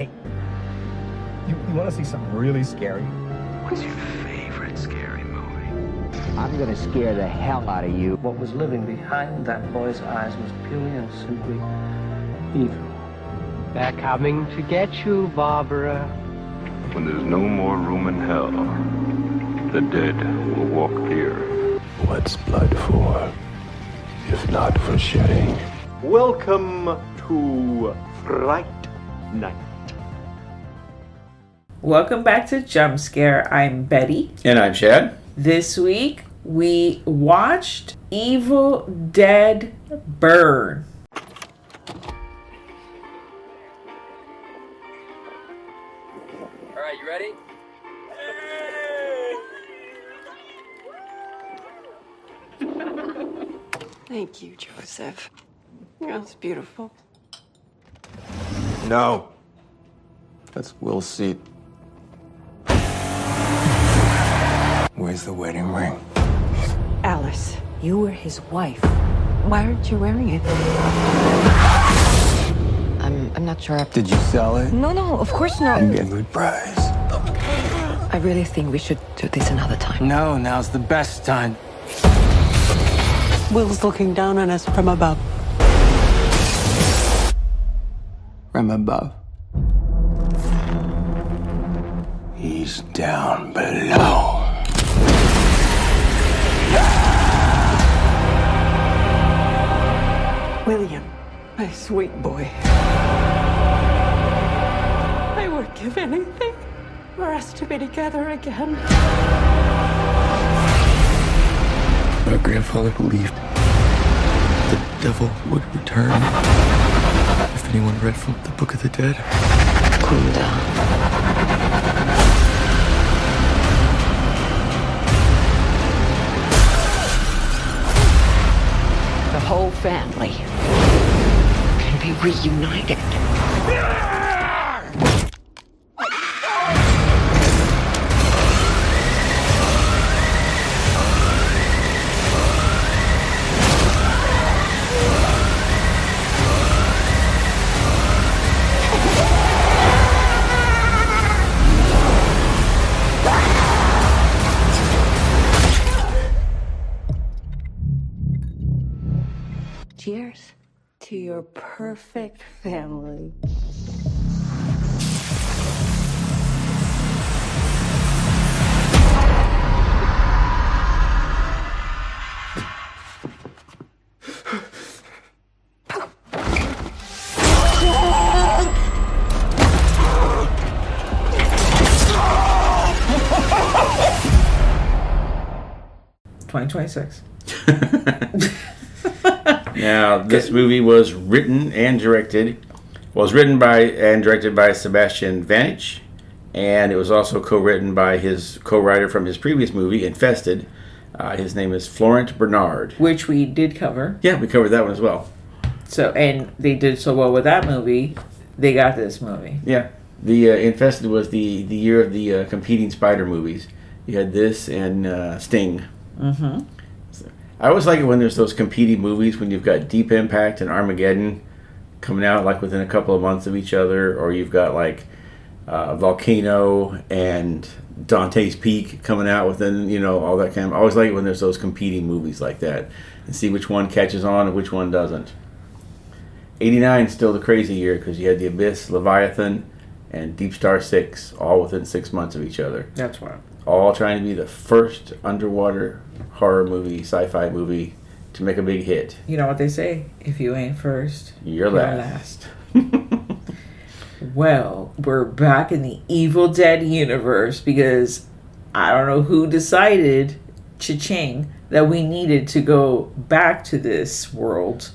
Hey, you want to see something really scary? What's your favorite scary movie? I'm gonna scare the hell out of you. What was living behind that boy's eyes was purely and simply evil. They're coming to get you, Barbara. When there's no more room in hell, the dead will walk here. What's blood for, if not for shedding? Welcome to Fright Night. Welcome back to Jump Scare. I'm Betty. And I'm Chad. This week, we watched Evil Dead Burn. All right, you ready? Thank you, Joseph. That's beautiful. No. That's Will's seat. Where's the wedding ring? Alice, you were his wife. Why aren't you wearing it? I'm not sure. Did you sell it? No, of course not. And get a good price. I really think we should do this another time. No, now's the best time. Will's looking down on us from above. From above. He's down below. William, my sweet boy. I would give anything for us to be together again. My grandfather believed the devil would return if anyone read from the Book of the Dead. Calm down. The whole family can be reunited. Cheers to your perfect family. Now, this movie was written and directed. Was written by and directed by Sebastian Vanich, and it was also co-written by his co-writer from his previous movie, Infested. His name is Florent Bernard, Which we did cover. Yeah, we covered that one as well. So, and they did so well with that movie, they got this movie. Yeah, the Infested was the year of the competing spider movies. You had this and Sting. Mm-hmm. I always like it when there's those competing movies, when you've got Deep Impact and Armageddon coming out like within a couple of months of each other, or you've got like Volcano and Dante's Peak coming out within, all that kind of. I always like it when there's those competing movies like that and see which one catches on and which one doesn't. 89 is still the crazy year because you had The Abyss, Leviathan, and Deep Star 6 all within 6 months of each other. That's why. All trying to be the first underwater horror movie, sci-fi movie to make a big hit. You know what they say? If you ain't first, you're last. Well, we're back in the Evil Dead universe because I don't know who decided, cha-ching, that we needed to go back to this world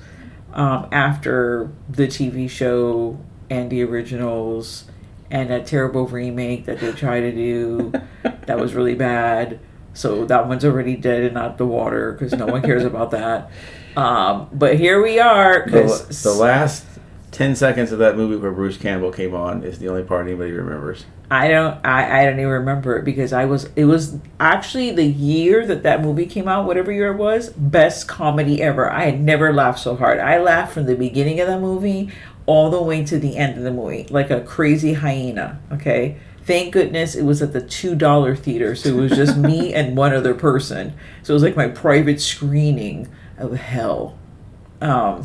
after the TV show and the originals and that terrible remake that they tried to do that was really bad. So that one's already dead and out the water because no one cares about that. But here we are. The last 10 seconds of that movie where Bruce Campbell came on is the only part anybody remembers. I don't even remember it because it was actually the year that movie came out, whatever year it was, best comedy ever. I had never laughed so hard. I laughed from the beginning of the movie all the way to the end of the movie, like a crazy hyena, okay? Thank goodness it was at the $2 theater, so it was just me and one other person. So it was like my private screening of hell. My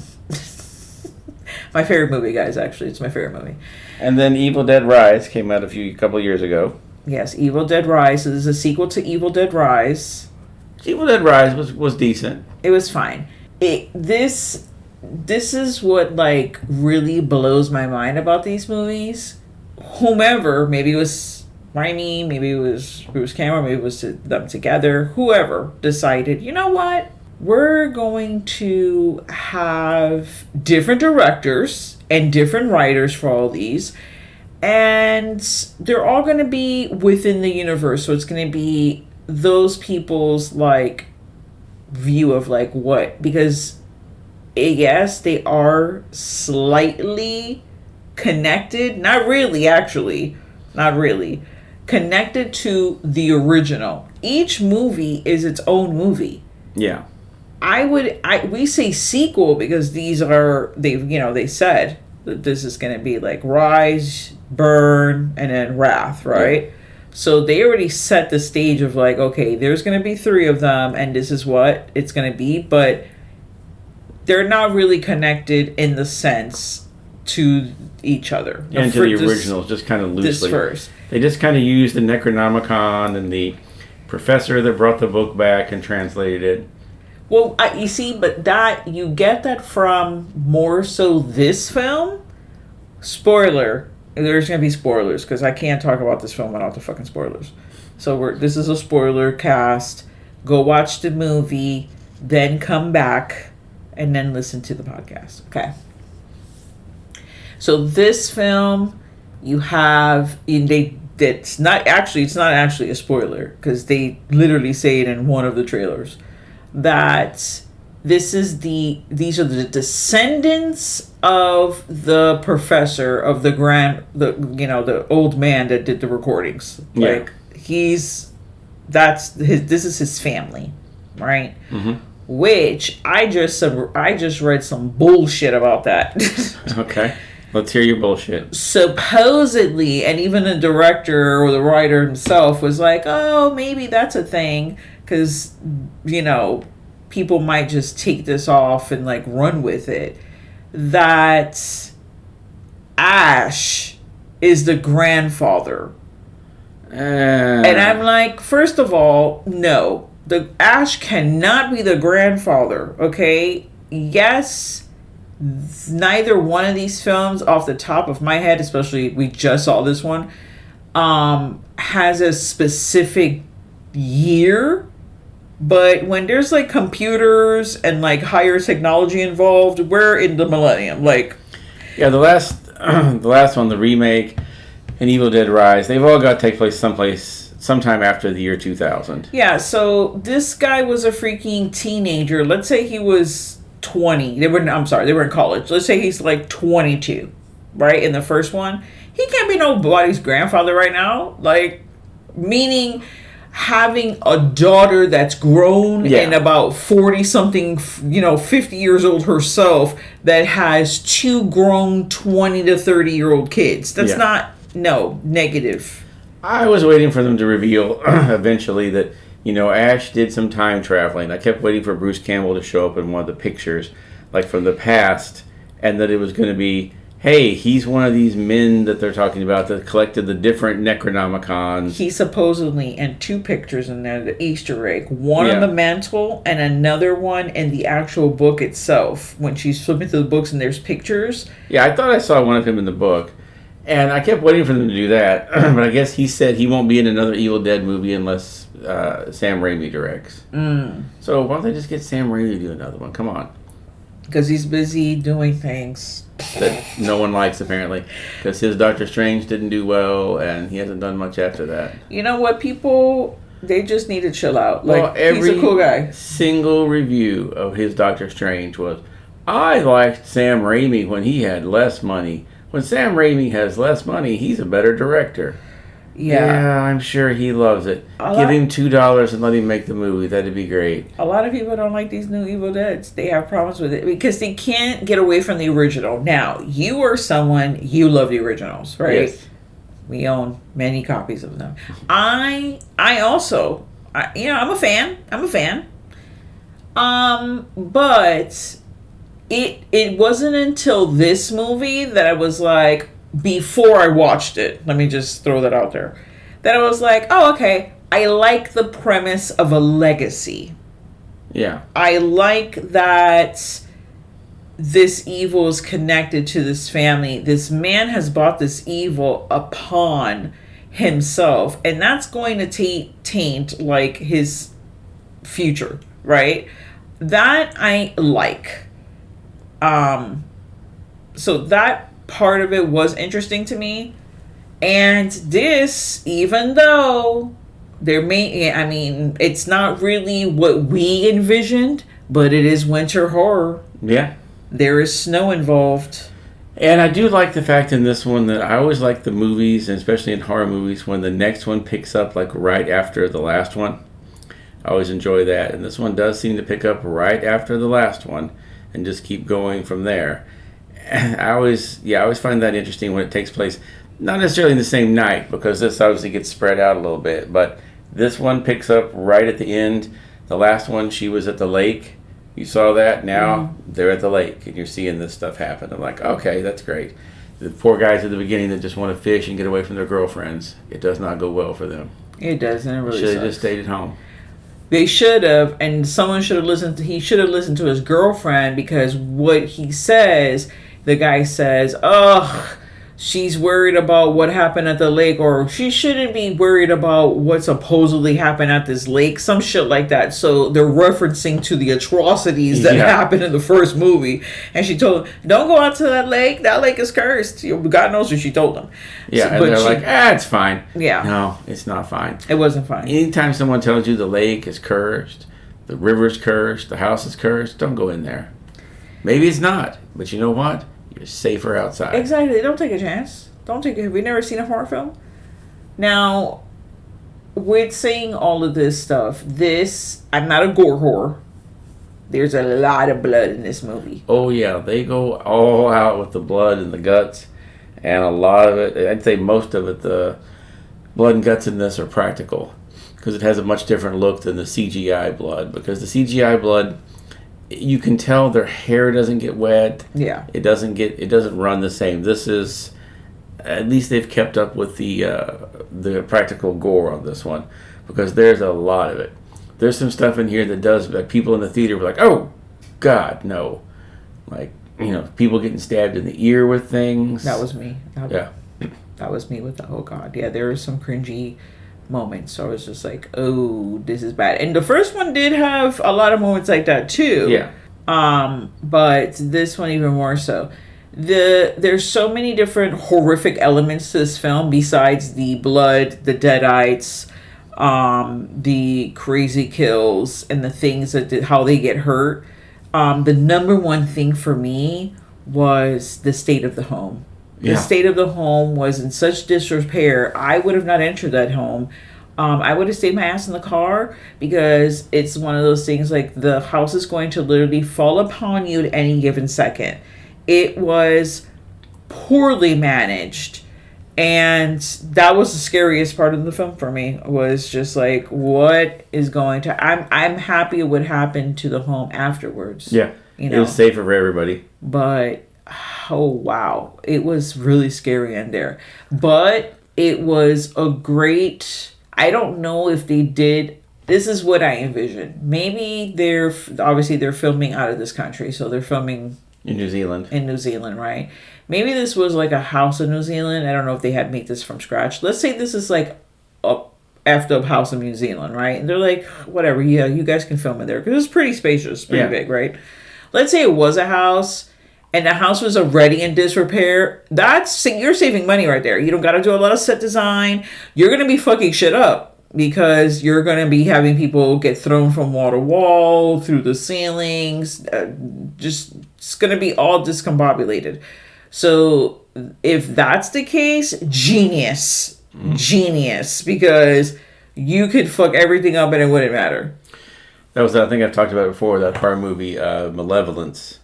favorite movie, guys, actually. It's my favorite movie. And then Evil Dead Rise came out a couple years ago. Yes, Evil Dead Rise. So this is a sequel to Evil Dead Rise. Evil Dead Rise was decent. It was fine. This is what, like, really blows my mind about these movies. Whomever, maybe it was Raimi, maybe it was Bruce Cameron, maybe it was them together, whoever decided, you know what? We're going to have different directors and different writers for all these, and they're all going to be within the universe. So it's going to be those people's, like, view of, like, what? Because, yes, they are slightly connected, not really, actually, not really, connected to the original. Each movie is its own movie. Yeah. We say sequel because they said that this is going to be like Rise, Burn, and then Wrath, right? Yeah. So they already set the stage of, like, okay, there's going to be 3 of them, and this is what it's going to be, but they're not really connected in the sense to each other. And to the originals, just kind of loosely. This first. They just kind of used the Necronomicon and the professor that brought the book back and translated it. Well, you see, but that, you get that from more so this film. Spoiler. There's going to be spoilers, because I can't talk about this film without the fucking spoilers. So this is a spoiler cast. Go watch the movie, then come back, and then listen to the podcast. Okay. So this film, you have it's not actually a spoiler, because they literally say it in one of the trailers, that these are the descendants of the professor, of the old man that did the recordings. Yeah. Like, this is his family, right? Mm-hmm. Which I just read some bullshit about that. Okay. Let's hear your bullshit. Supposedly, and even the director or the writer himself was like, oh, maybe that's a thing, because, people might just take this off and, like, run with it, that Ash is the grandfather. And I'm like, first of all, no. The Ash cannot be the grandfather, okay? Yes, neither one of these films, off the top of my head, especially we just saw this one, has a specific year. But when there's, like, computers and, like, higher technology involved, we're in the millennium. Like, yeah, the last one, the remake, and Evil Dead Rise, they've all got to take place sometime after the year 2000. Yeah, so this guy was a freaking teenager. Let's say he was 20. They were in college. Let's say he's like 22, right? In the first one. He can't be nobody's grandfather right now. Like, meaning having a daughter that's grown and about 40 something, 50 years old herself, that has 2 grown 20 to 30 year old kids. That's negative. I was waiting for them to reveal eventually that, Ash did some time traveling. I kept waiting for Bruce Campbell to show up in one of the pictures, like from the past, and that it was going to be, hey, he's one of these men that they're talking about that collected the different Necronomicons. He supposedly, and 2 pictures in there, the Easter egg. One on the mantle and another one in the actual book itself. When she's flipping through the books and there's pictures. Yeah, I thought I saw one of him in the book. And I kept waiting for them to do that. But I guess he said he won't be in another Evil Dead movie unless Sam Raimi directs. So why don't they just get Sam Raimi to do another one? Come on. Because he's busy doing things that no one likes, apparently. Because his Doctor Strange didn't do well, and he hasn't done much after that. You know what? People, they just need to chill out. Like, he's a cool guy. Single review of his Doctor Strange was, I liked Sam Raimi when he had less money. When Sam Raimi has less money, he's a better director. Yeah. I'm sure he loves it. A Give lot- him $2 and let him make the movie. That'd be great. A lot of people don't like these new Evil Deads. They have problems with it because they can't get away from the original. Now, you are someone, you love the originals, right? Yes. We own many copies of them. I also, I'm a fan. But it wasn't until this movie that I was like, before I watched it, let me just throw that out there, that I was like, oh, okay, I like the premise of a legacy. Yeah. I like that this evil is connected to this family. This man has brought this evil upon himself, and that's going to taint like his future, right? That I like. So that part of it was interesting to me. And this, even though it's not really what we envisioned, but it is winter horror. Yeah. There is snow involved. And I do like the fact in this one that I always like the movies, and especially in horror movies, when the next one picks up like right after the last one. I always enjoy that. And this one does seem to pick up right after the last one and just keep going from there. And I always find that interesting when it takes place, not necessarily in the same night, because this obviously gets spread out a little bit, but this one picks up right at the end. The last one, she was at the lake. You saw that? Now they're at the lake, and you're seeing this stuff happen. I'm like, okay, that's great. The poor guys at the beginning that just want to fish and get away from their girlfriends, it does not go well for them. It doesn't. It really should have sucks. just stayed at home. They should have, and someone should have listened to, he should have listened to his girlfriend, because what he says, the guy says, ugh, she's worried about what happened at the lake, or she shouldn't be worried about what supposedly happened at this lake, some shit like that. So they're referencing to the atrocities that happened in the first movie. And she told him, don't go out to that lake is cursed. God knows what she told him. Yeah, So, and they're like, it's fine. Yeah. No, it's not fine. It wasn't fine. Anytime someone tells you the lake is cursed, the river's cursed, the house is cursed, don't go in there. Maybe it's not, but you know what? You're safer outside. Exactly. Don't take a chance. Don't take it. Have you never seen a horror film? Now, with saying all of this stuff, I'm not a gore whore. There's a lot of blood in this movie. Oh, yeah. They go all out with the blood and the guts. And a lot of it, I'd say most of it, the blood and guts in this are practical. Because it has a much different look than the CGI blood. Because the CGI blood, you can tell their hair doesn't get wet. Yeah. It doesn't run the same. This is, at least they've kept up with the practical gore on this one, because there's a lot of it. There's some stuff in here that does, like, people in the theater were like, oh God, no. Like, people getting stabbed in the ear with things. That was me. That was me with the, oh God. Yeah, there were some cringy moments. So I was just like, oh, this is bad. And the first one did have a lot of moments like that too. Yeah. But this one even more so. There's so many different horrific elements to this film besides the blood, the deadites, the crazy kills, and the things how they get hurt. The number one thing for me was the state of the home. The state of the home was in such disrepair. I would have not entered that home. I would have stayed my ass in the car, because it's one of those things like the house is going to literally fall upon you at any given second. It was poorly managed. And that was the scariest part of the film for me, was just like, what is going to... I'm happy what happened to the home afterwards. Yeah. It was safer for everybody. But, oh wow. It was really scary in there. But it was a great... I don't know if they did... This is what I envisioned. Maybe they're filming out of this country. So they're filming... In New Zealand. In New Zealand, right? Maybe this was like a house in New Zealand. I don't know if they had made this from scratch. Let's say this is like a effed up house in New Zealand, right? And they're like, whatever, yeah, you guys can film it there. Because it's pretty spacious, pretty big, right? Let's say it was a house and the house was already in disrepair. You're saving money right there. You don't got to do a lot of set design. You're going to be fucking shit up. Because you're going to be having people get thrown from wall to wall, through the ceilings. It's going to be all discombobulated. So if that's the case, genius. genius because you could fuck everything up and it wouldn't matter. That was, I think I've talked about it before, that horror movie, Malevolence.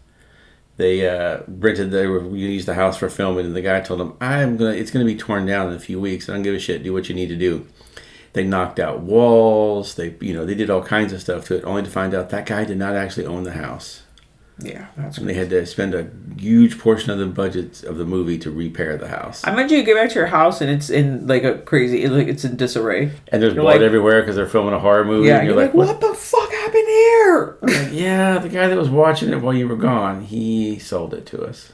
They used the house for filming, and the guy told them, it's gonna be torn down in a few weeks. I don't give a shit. Do what you need to do. They knocked out walls. They did all kinds of stuff to it, only to find out that guy did not actually own the house. Yeah, that's. And they had to spend a huge portion of the budget of the movie to repair the house. I imagine you get back to your house and it's in like a crazy, it's in disarray. And there's blood everywhere because they're filming a horror movie. Yeah, and you're like, what the fuck happened here? Like, yeah, the guy that was watching it while you were gone, he sold it to us.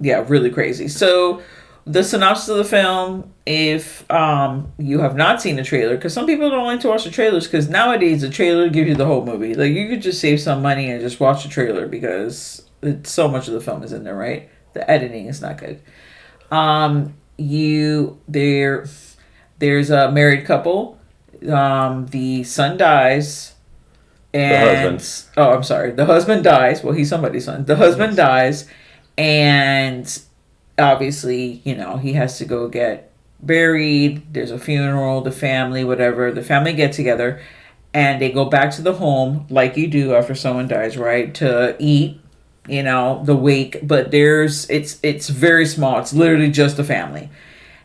Yeah, really crazy. So, the synopsis of the film, if you have not seen the trailer, because some people don't like to watch the trailers, because nowadays the trailer gives you the whole movie. Like, you could just save some money and just watch the trailer because so much of the film is in there, right? The editing is not good. There's a married couple. The son dies. And the husband dies. Well, he's somebody's son. The husband dies, and obviously, he has to go get buried. There's a funeral, the family, whatever. The family get together, and they go back to the home like you do after someone dies, right? To eat, the wake. But it's very small. It's literally just the family.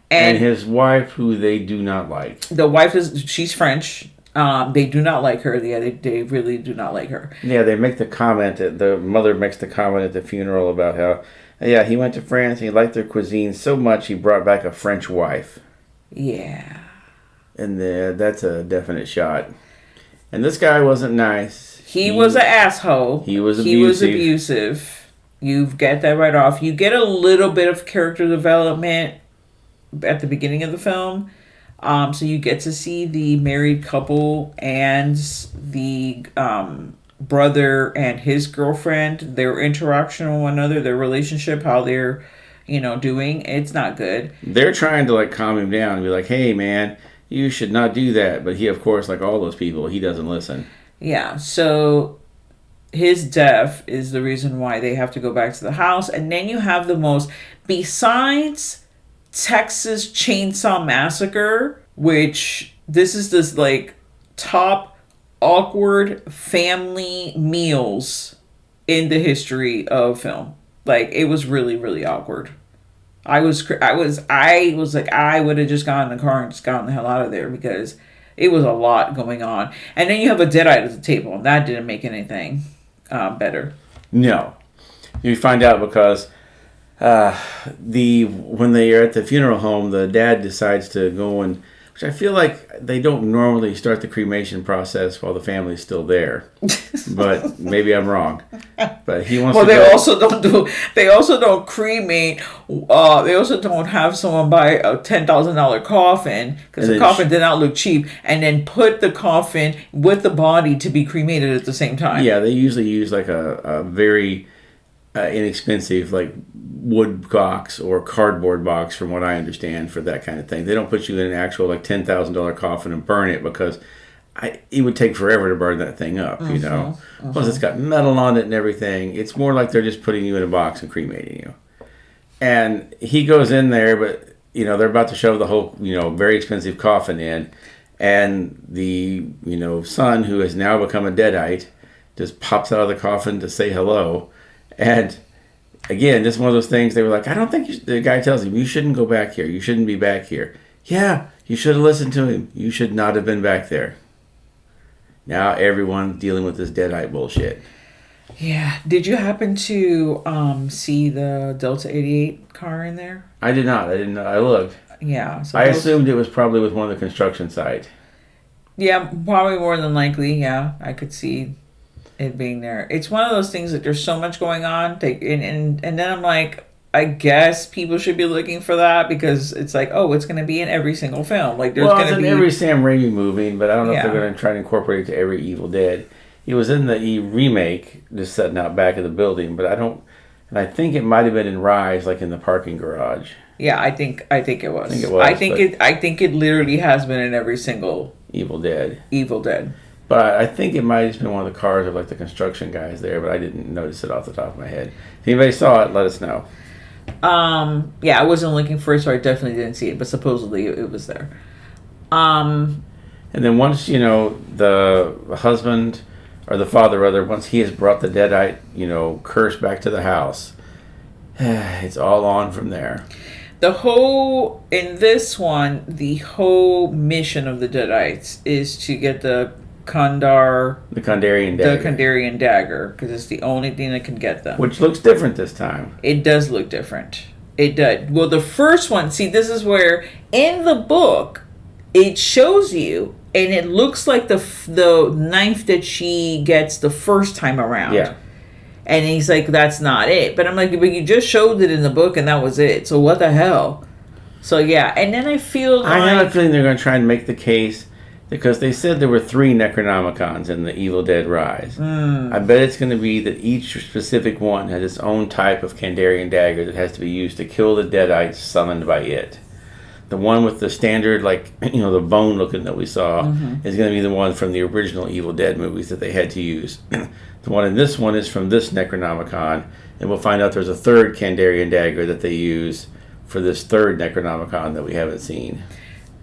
And his wife, who they do not like. The wife she's French. They do not like her. Yeah, they really do not like her. Yeah, they make the comment, the mother makes the comment at the funeral about how, yeah, he went to France, he liked their cuisine so much he brought back a French wife. Yeah. And that's a definite shot. And this guy wasn't nice. He was an asshole. He was abusive. You get that right off. You get a little bit of character development at the beginning of the film. So you get to see the married couple and the brother and his girlfriend, their interaction with one another, their relationship, how they're, doing. It's not good. They're trying to calm him down and be like, hey man, you should not do that. But he, of course, like all those people, he doesn't listen. Yeah. So his death is the reason why they have to go back to the house. And then you have the most, besides Texas Chainsaw Massacre, which this is this top awkward family meals in the history of film. It was really, really awkward. I was like, I would have just gotten in the car and just gotten the hell out of there because it was a lot going on. And then you have a deadite at the table, and that didn't make anything better. No, you find out because when they are at the funeral home, the dad decides to go and, which I feel like they don't normally start the cremation process while the family's still there, but maybe I'm wrong. But he wants. Well, they also don't cremate. They also don't have someone buy a $10,000 coffin because the coffin did not look cheap, and then put the coffin with the body to be cremated at the same time. Yeah, they usually use a very inexpensive wood box or cardboard box, from what I understand, for that kind of thing. They don't put you in an actual $10,000 coffin and burn it because it would take forever to burn that thing up, Plus it's got metal on it and everything. It's more like they're just putting you in a box and cremating you. And he goes in there, but they're about to shove the whole very expensive coffin in, and the son, who has now become a deadite, just pops out of the coffin to say hello. And again, just one of those things, they were like, I don't think the guy tells him, you shouldn't go back here. You shouldn't be back here. Yeah, you should have listened to him. You should not have been back there. Now everyone's dealing with this deadite bullshit. Yeah. Did you happen to see the Delta 88 car in there? I did not. I didn't know. I looked. Yeah. So I assumed it was probably with one of the construction sites. Yeah, probably more than likely. Yeah, I could see it being there. It's one of those things that there's so much going on, and then I'm like, I guess people should be looking for that because it's like, oh, it's going to be in every single film. There's going to be every Sam Raimi movie, but I don't know if they're going to try to incorporate it to every Evil Dead. He was in the remake, just sitting out back of the building, but I think it might have been in Rise, in the parking garage. Yeah, I think it was. I think it literally has been in every single Evil Dead. But I think it might have just been one of the cars of the construction guys there, but I didn't notice it off the top of my head. If anybody saw it, let us know. Yeah, I wasn't looking for it, so I definitely didn't see it, but supposedly it was there. And then once, the husband, or the father rather, once he has brought the Deadite, curse back to the house, it's all on from there. In this one, the whole mission of the Deadites is to get the Kandarian dagger, because it's the only thing that can get them. Which looks different this time. It does look different. It does. Well, the first one, see, this is where in the book it shows you, and it looks like the knife that she gets the first time around. Yeah. And he's like, that's not it. But I'm like, but you just showed it in the book and that was it. So what the hell? So yeah, and then I feel like... I have a feeling they're going to try and make the case, because they said there were 3 Necronomicons in the Evil Dead Rise. I bet it's going to be that each specific one has its own type of Kandarian dagger that has to be used to kill the Deadites summoned by it. The one with the standard, the bone looking that we saw, is going to be the one from the original Evil Dead movies that they had to use. The one in this one is from this Necronomicon, and we'll find out there's a 3rd Kandarian dagger that they use for this 3rd Necronomicon that we haven't seen.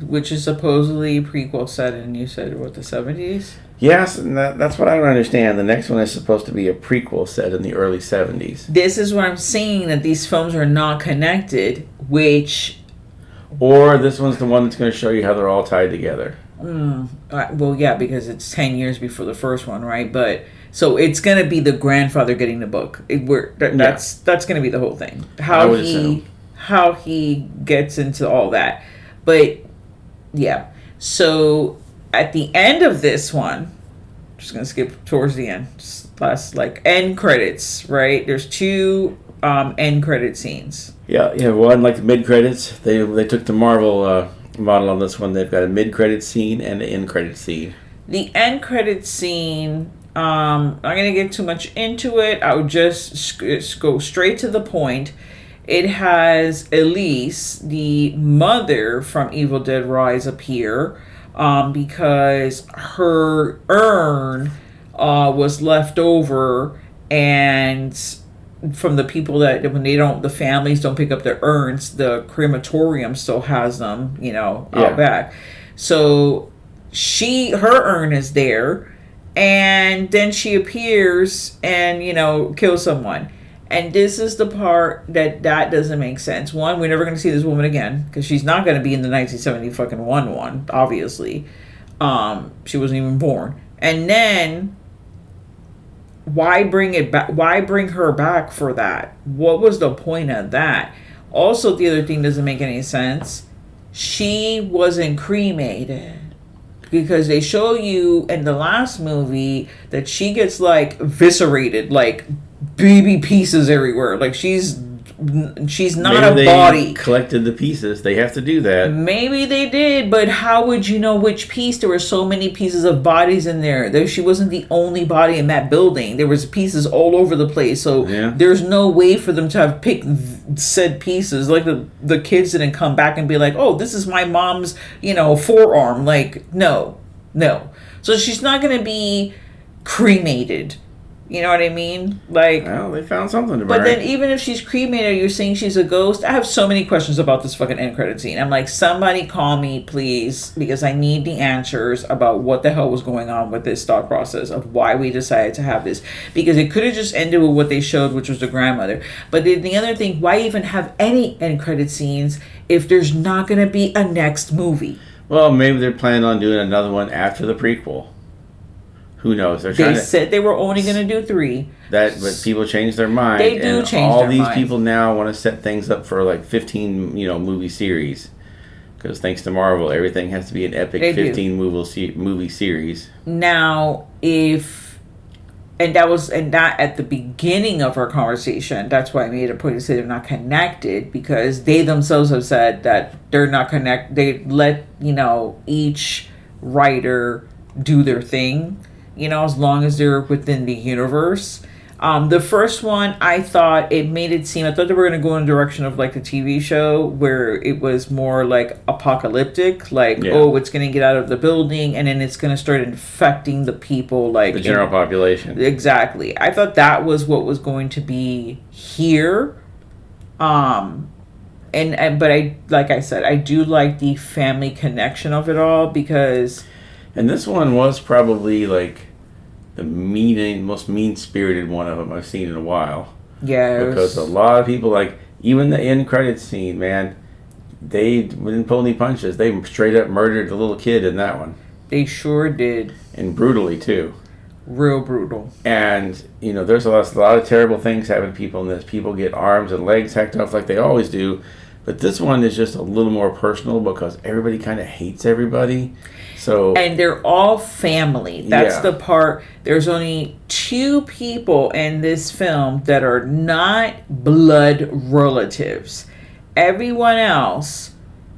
Which is supposedly prequel set in, you said, what, the 70s? Yes, and that's what I don't understand. The next one is supposed to be a prequel set in the early 70s. This is what I'm saying, that these films are not connected, which... Or this one's the one that's going to show you how they're all tied together. Well, yeah, because it's 10 years before the first one, right? But so it's going to be the grandfather getting the book. That's going to be the whole thing. How he gets into all that. But yeah. So at the end of this one, I'm just going to skip towards the end. Just last end credits, right? There's 2 end credit scenes. Yeah, one like the mid-credits. They took the Marvel model on this one. They've got a mid-credit scene and an end-credit scene. The end-credit scene, I'm not going to get too much into it. I would just go straight to the point. It has Elise, the mother from Evil Dead Rise, appear because her urn was left over, and... from the people that when the families don't pick up their urns, the crematorium still has them, out back. So her urn is there, and then she appears and kills someone. And this is the part that doesn't make sense. One, we're never going to see this woman again, because she's not going to be in the 1971 one, obviously. She wasn't even born. And then why bring it back? Why bring her back for that? What was the point of that? Also, the other thing doesn't make any sense. She wasn't cremated, because they show you in the last movie that she gets eviscerated, baby pieces everywhere. She's not a body. Collected the pieces. They have to do that. Maybe they did, but how would you know which piece? There were so many pieces of bodies in there. She wasn't the only body in that building. There was pieces all over the place. So there's no way for them to have picked said pieces. The kids didn't come back and be like, "Oh, this is my mom's, forearm." No. So she's not going to be cremated. You know what I mean? Well, they found something to bury. But then even if she's cremated, you're saying she's a ghost? I have so many questions about this fucking end credit scene. I'm like, somebody call me, please, because I need the answers about what the hell was going on with this thought process of why we decided to have this. Because it could have just ended with what they showed, which was the grandmother. But then the other thing, why even have any end credit scenes if there's not going to be a next movie? Well, maybe they're planning on doing another one after the prequel. Who knows? They said they were only going to do 3. But people change their mind. They do change their mind. All these people now want to set things up for 15, movie series. Because thanks to Marvel, everything has to be an epic 15 movie series. Now, that at the beginning of our conversation, that's why I made a point to say they're not connected, because they themselves have said that they're not connected. They let, each writer do their thing. As long as they're within the universe. The first one, I thought they were going to go in the direction of the TV show, where it was more apocalyptic, it's going to get out of the building and then it's going to start infecting the people, the general population. Exactly. I thought that was what was going to be here. And but I, like I said, I do like the family connection of it all, because And this one was probably like the most mean-spirited one of them I've seen in a while. yeah, Because a lot of people, like, even the end credits scene, man, they didn't pull any punches. They straight up murdered the little kid in that one. they sure did. And brutally, too. Real brutal. And, you know, there's a lot of terrible things happen to people in this. People get arms and legs hacked off like they always do. But this one is just a little more personal because everybody kind of hates everybody. So, And they're all family. That's Yeah. the part. There's only 2 people in this film that are not blood relatives. Everyone else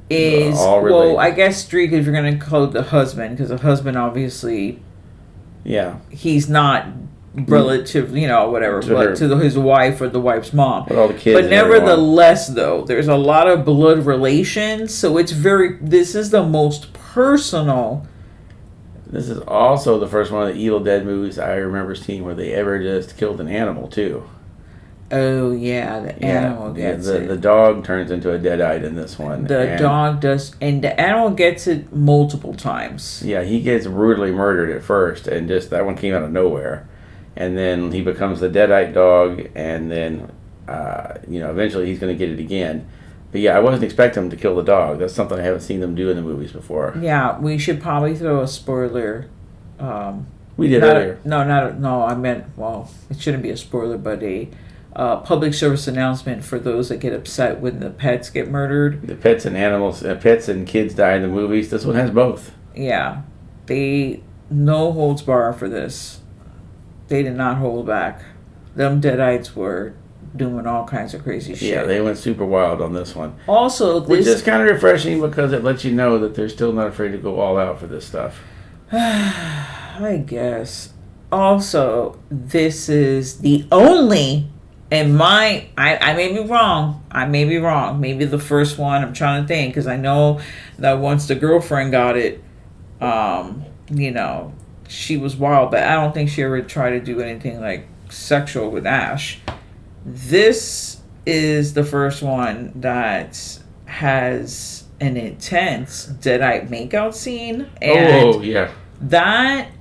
is, all well, related. I guess 3 if you're going to code the husband, because the husband obviously, yeah. he's not relative, you know, whatever, To her. but to his wife or the wife's mom. With all the kids But and everyone. nevertheless, though, there's a lot of blood relations, so it's this is the most personal. This is also the first one of the Evil Dead movies I remember seeing where they ever just killed an animal, too. Oh, yeah, the animal gets it. The dog turns into a deadite in this one. The and, dog does, and the animal gets it multiple times. Yeah, he gets brutally murdered at first, and just that one came out of nowhere. And then he becomes the deadite dog, and then, eventually he's going to get it again. But yeah, I wasn't expecting him to kill the dog. That's something I haven't seen them do in the movies before. Yeah, we should probably throw a spoiler. We did earlier. I meant, well, it shouldn't be a spoiler, but a public service announcement for those that get upset when the pets get murdered. The pets and animals, pets and kids die in the movies. This one has both. Yeah, they no holds bar for this. They did not hold back. Them deadites were doing all kinds of crazy shit. Yeah, they went super wild on this one. Also, Which is kind of refreshing because it lets you know that they're still not afraid to go all out for this stuff. I guess. Also, this is the only, I may be wrong. Maybe the first one. I'm trying to think, because I know that once the girlfriend got it, she was wild, but I don't think she ever tried to do anything like sexual with Ash. This is the first one that has an intense deadite makeout scene, and yeah, that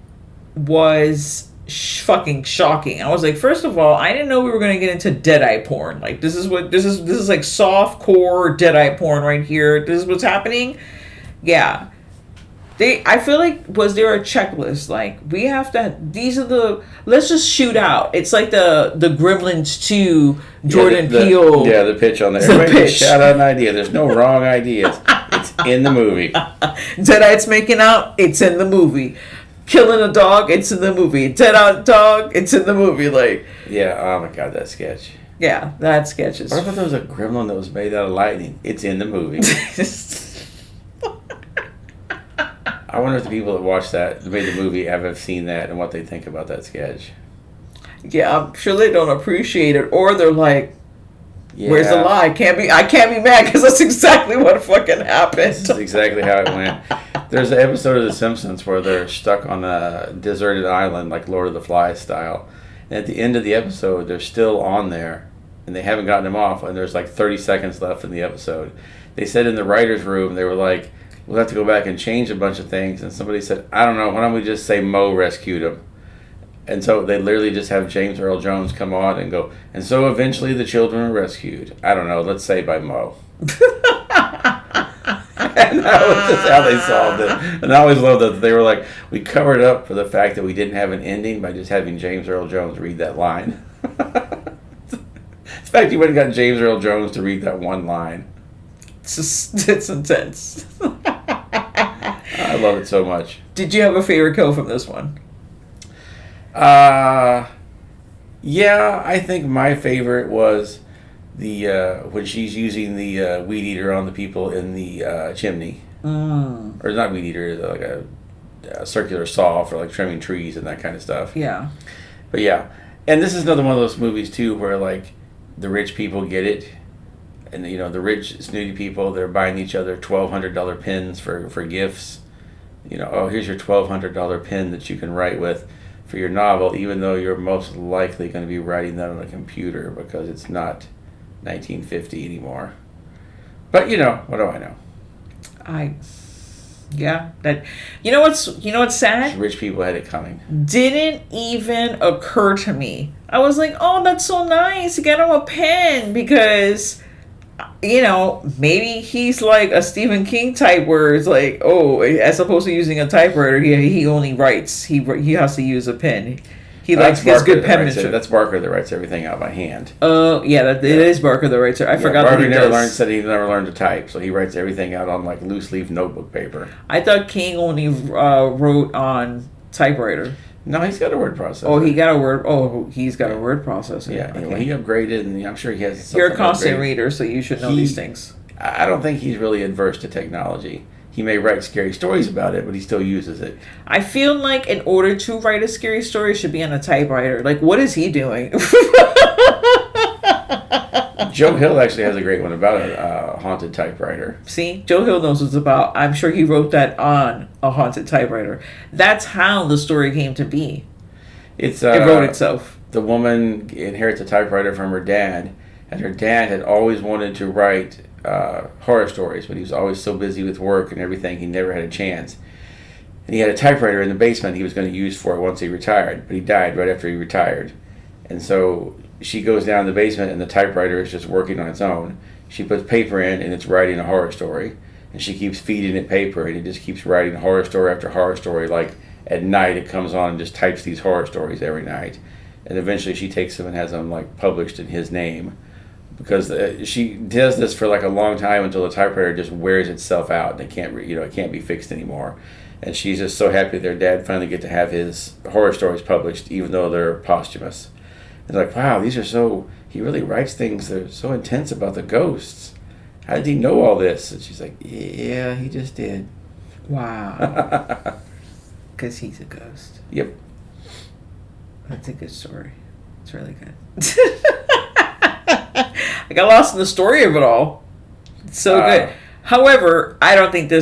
was fucking shocking. I was like, first of all, I didn't know we were going to get into deadite porn. Like, this is like soft core deadite porn right here. This is what's happening. Yeah. I feel like, was there a checklist? Like, we have to, let's just shoot out. It's like the Gremlins 2 Jordan Peele. Yeah, the pitch on there. Everybody just shout out an idea. There's no wrong ideas. It's in the movie. Deadites making out, it's in the movie. Killing a dog, it's in the movie. Dead out dog, it's in the movie. Like, yeah, oh my god, that sketch. Yeah, that sketch is. What if there was a gremlin that was made out of lightning? It's in the movie. I wonder if the people that watched that, made the movie, have seen that and what they think about that sketch. Yeah, I'm sure they don't appreciate it, or they're like, yeah. "Where's the lie? I can't be mad because that's exactly what fucking happened." This is exactly how it went. There's an episode of The Simpsons where they're stuck on a deserted island, like Lord of the Flies style. And at the end of the episode, they're still on there, and they haven't gotten them off, and there's like 30 seconds left in the episode. They said in the writer's room, they were like, we'll have to go back and change a bunch of things. And somebody said, I don't know, why don't we just say Moe rescued him? And so they literally just have James Earl Jones come on and go, and so eventually the children were rescued. I don't know, let's say by Moe. And that was just how they solved it. And I always loved that they were like, we covered up for the fact that we didn't have an ending by just having James Earl Jones read that line. In fact, you would have got James Earl Jones to read that one line. It's intense. I love it so much. Did you have a favorite kill from this one? Yeah, I think my favorite was the when she's using the weed eater on the people in the chimney. Or not weed eater, like a circular saw for like trimming trees and that kind of stuff. Yeah. But yeah, and this is another one of those movies too where like the rich people get it. And, you know, the rich, snooty people, they're buying each other $1,200 pins for gifts. You know, oh, here's your $1,200 pin that you can write with for your novel, even though you're most likely going to be writing that on a computer because it's not 1950 anymore. But you know, what do I know? You know what's sad? Rich people had it coming. Didn't even occur to me. I was like, oh, that's so nice. Get him a pen because, you know, maybe he's like a Stephen King type where it's like, oh, as opposed to using a typewriter, he only writes. He has to use a pen. He likes his good penmanship. That's Barker that writes everything out by hand. It is Barker that writes it. I forgot Barker that said he never learned to type, so he writes everything out on like loose leaf notebook paper. I thought King only wrote on typewriter. No, he's got a word processor. Oh, he's got a word processor. Yeah, okay. Well, he upgraded, and I'm sure he has. You're a constant reader, so you should know these things. I don't think he's really adverse to technology. He may write scary stories about it, but he still uses it. I feel like in order to write a scary story, it should be on a typewriter. Like, what is he doing? Joe Hill actually has a great one about a haunted typewriter. See, Joe Hill knows what it's about. I'm sure he wrote that on a haunted typewriter. That's how the story came to be. It wrote itself. The woman inherits a typewriter from her dad, and her dad had always wanted to write horror stories, but he was always so busy with work and everything, he never had a chance. And he had a typewriter in the basement he was going to use for it once he retired, but he died right after he retired. And so she goes down in the basement, and the typewriter is just working on its own. She puts paper in, and it's writing a horror story. And she keeps feeding it paper, and it just keeps writing horror story after horror story. Like, at night, it comes on and just types these horror stories every night. And eventually she takes them and has them, like, published in his name. Because she does this for, like, a long time until the typewriter just wears itself out, and it can't be fixed anymore. And she's just so happy that their dad finally get to have his horror stories published, even though they're posthumous. It's like, wow, he really writes things that are so intense about the ghosts. How did he know all this? And she's like, yeah, he just did. Wow. Because he's a ghost. Yep. That's a good story. It's really good. I got lost in the story of it all. It's so good. However, I don't think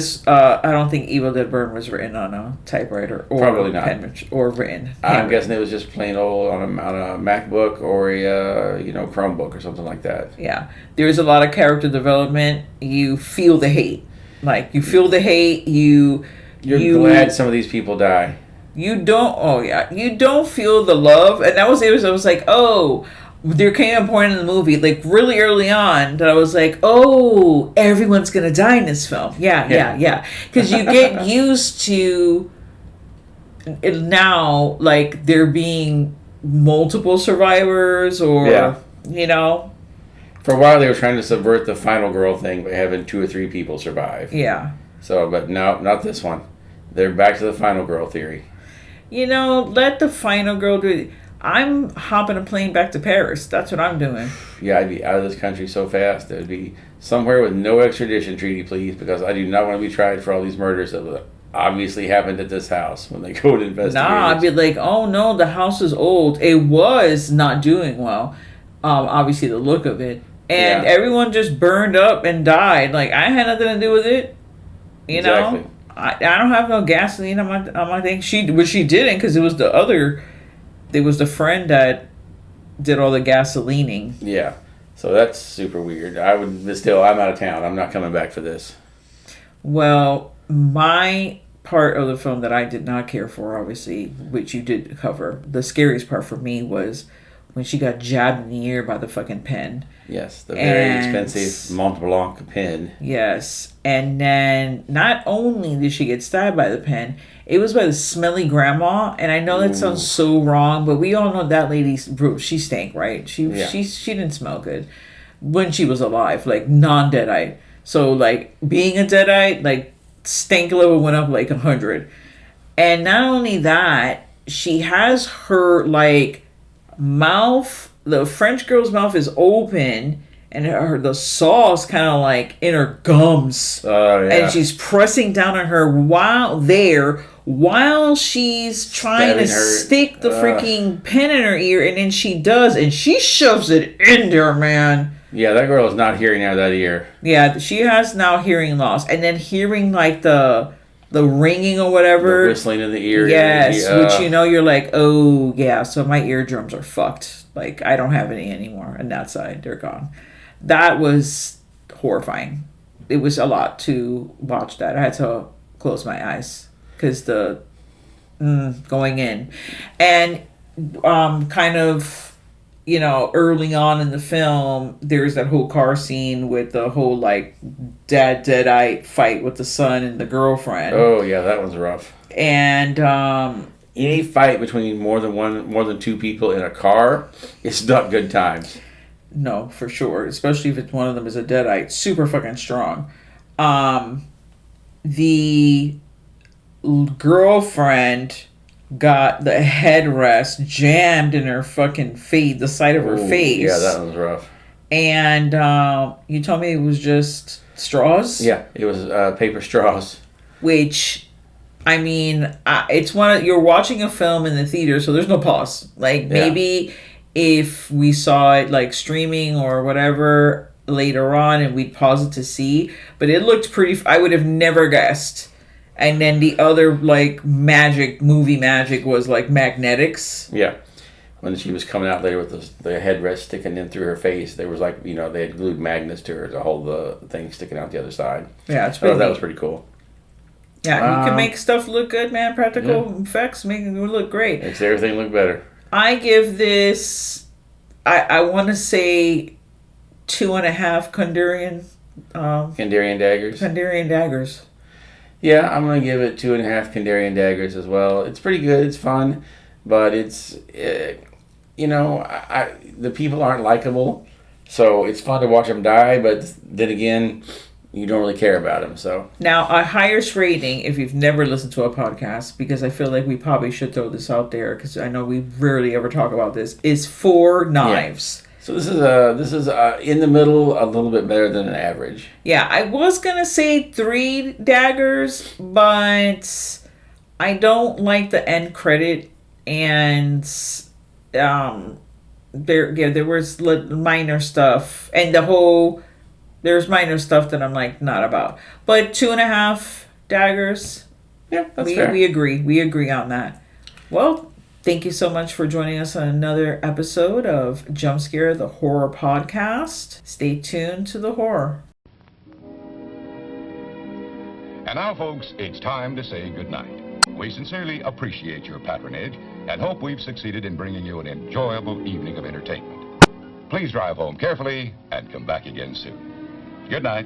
Evil Dead Burn was written on a typewriter or probably not, or written. I'm guessing it was just plain old on a MacBook or a Chromebook or something like that. Yeah, there's a lot of character development. You feel the hate, You're glad some of these people die. You don't. Oh yeah, you don't feel the love, and that was it. I was like, oh. There came a point in the movie, like really early on, that I was like, oh, everyone's going to die in this film. Yeah. Because you get used to now, like, there being multiple survivors or, For a while, they were trying to subvert the final girl thing by having 2 or 3 people survive. Yeah. So, but no, not this one. They're back to the final girl theory. Let the final girl do it. I'm hopping a plane back to Paris. That's what I'm doing. Yeah, I'd be out of this country so fast. It would be somewhere with no extradition treaty, please, because I do not want to be tried for all these murders that obviously happened at this house when they go to investigate. I'd be like, oh no, the house is old. It was not doing well. Obviously, the look of it. And everyone just burned up and died. Like, I had nothing to do with it. Exactly. I don't have no gasoline on my thing. She didn't, because it was it was the friend that did all the gasolining. Yeah. So that's super weird. I'm out of town. I'm not coming back for this. Well, my part of the film that I did not care for, obviously, which you did cover, the scariest part for me was when she got jabbed in the ear by the fucking pen. Yes, the very expensive Mont Blanc pen. Yes. And then not only did she get stabbed by the pen, it was by the smelly grandma. And I know that sounds so wrong, but we all know that lady, she stank, right? She didn't smell good when she was alive, like non-deadite. So like being a deadite, like stank level went up like 100. And not only that, she has her like mouth, the French girl's mouth is open, and the saw's kind of like in her gums. Oh, yeah. And she's pressing down on her while she's trying to stick the freaking pen in her ear, and then she does, and she shoves it in there, man. Yeah, that girl is not hearing out of that ear. Yeah, she has now hearing loss, and then hearing like the ringing or whatever. The whistling in the ear. Yes, which you're like, oh yeah, so my eardrums are fucked. Like, I don't have any anymore on that side. They're gone. That was horrifying. It was a lot to watch that. I had to close my eyes because the going in. And kind of, you know, early on in the film, there's that whole car scene with the whole like deadite fight with the son and the girlfriend. Oh yeah, that one's rough. And any fight between more than two people in a car, it's not good times. No, for sure. Especially if it's one of them is a deadite. Super fucking strong. The girlfriend got the headrest jammed in her fucking face, the side of her face. Yeah, that was rough. And you told me it was just straws? Yeah, it was paper straws. Which, I mean, it's you're watching a film in the theater, so there's no pause. Like, maybe if we saw it like streaming or whatever later on and we'd pause it to see, but it looked pretty, I would have never guessed. And then the other like movie magic was like magnetics. Yeah. When she was coming out later with the headrest sticking in through her face, there was like, you know, they had glued magnets to her to hold the thing sticking out the other side. Yeah, it's pretty that was pretty cool. Yeah, you can make stuff look good, man. Practical effects make it look great. Makes everything look better. I give this, I want to say 2.5 Kandarian daggers. Kandarian daggers. Yeah, I'm going to give it 2.5 Kandarian daggers as well. It's pretty good. It's fun. But it's, you know, the people aren't likable. So it's fun to watch them die. But then again, you don't really care about them. So now, our highest rating, if you've never listened to a podcast, because I feel like we probably should throw this out there, because I know we rarely ever talk about this, is 4 Knives. Yeah. So this is in the middle, a little bit better than an average. Yeah, I was gonna say 3 daggers, but I don't like the end credit, and there was minor stuff, and there's minor stuff that I'm like not about. But 2.5 daggers. Yeah, that's fair. We agree on that. Well, thank you so much for joining us on another episode of Jump Scare, the horror podcast. Stay tuned to the horror. And now, folks, it's time to say goodnight. We sincerely appreciate your patronage and hope we've succeeded in bringing you an enjoyable evening of entertainment. Please drive home carefully and come back again soon. Good night.